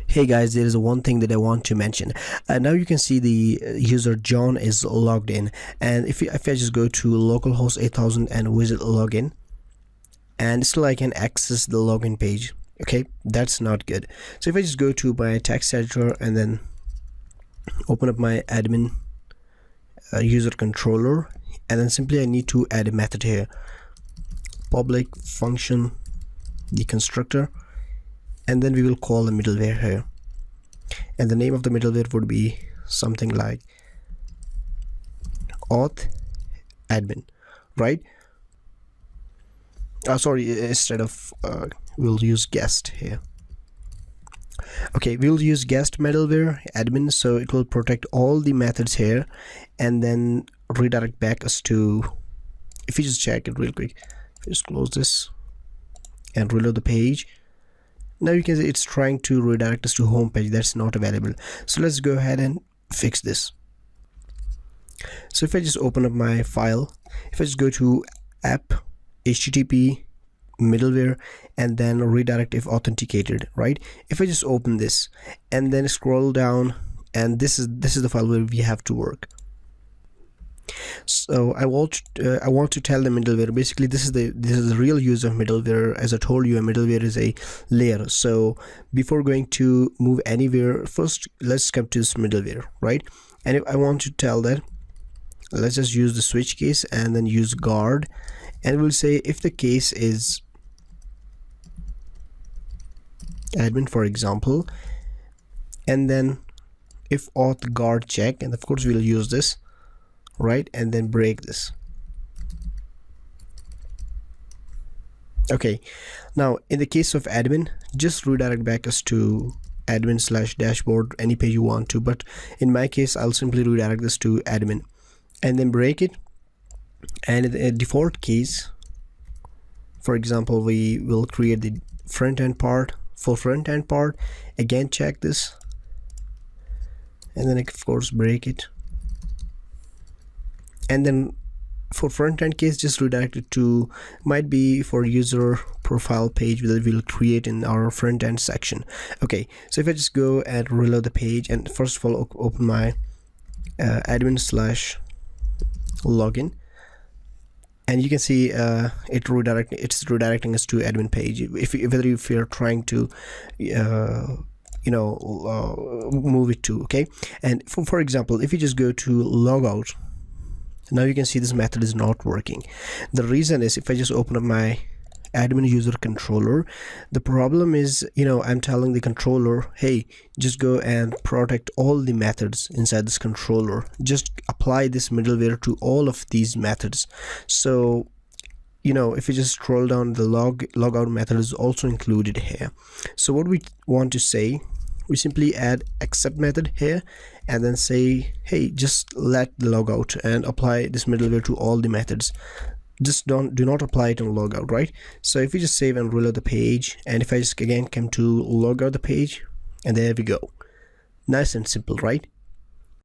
Hey guys, there is one thing that I want to mention. Now you can see the user John is logged in, and if I just go to localhost 8000 and visit login, and still I can access the login page. Okay, that's not good. So if I just go to my text editor and then open up my admin user controller, and then simply I need to add a method here, public function, the constructor, and then we will call the middleware here, and the name of the middleware would be something like auth admin, right? Sorry, instead of we'll use guest here. Okay, we'll use guest middleware admin, so it will protect all the methods here and then redirect back us to, if you just check it real quick, just close this and reload the page. Now you can see it's trying to redirect us to home page. That's not available. So let's go ahead and fix this. So if I just open up my file, if I just go to app http middleware and then redirect if authenticated, right? If I just open this and then scroll down, and this is the file where we have to work. So I want to tell the middleware, basically this is the real use of middleware. As I told you, a middleware is a layer. So before going to move anywhere, first let's come to this middleware, right? And if I want to tell that, let's just use the switch case and then use guard, and we'll say if the case is admin, for example, and then if auth guard check, and of course we'll use this, right? And then break this. Okay, now in the case of admin, just redirect back us to admin/dashboard, any page you want to, but in my case I'll simply redirect this to admin and then break it. And in the default case, for example, we will create the front end part. For front end part, again check this and then of course break it, and then for front end case just redirect it to, might be for user profile page that we'll create in our front end section. Okay, so if I just go and reload the page, and first of all open my admin/login, and you can see it's redirecting us to admin page. Whether if you're trying to move it to, okay. And for example, if you just go to logout, now you can see this method is not working. The reason is, if I just open up my admin user controller, the problem is, I'm telling the controller, hey, just go and protect all the methods inside this controller, just apply this middleware to all of these methods. So if you just scroll down, the logout method is also included here. So what we want to say, we simply add accept method here and then say, hey, just let the logout and apply this middleware to all the methods. Just do not apply it on logout, right? So if we just save and reload the page, and if I just again come to logout the page, and there we go. Nice and simple, right?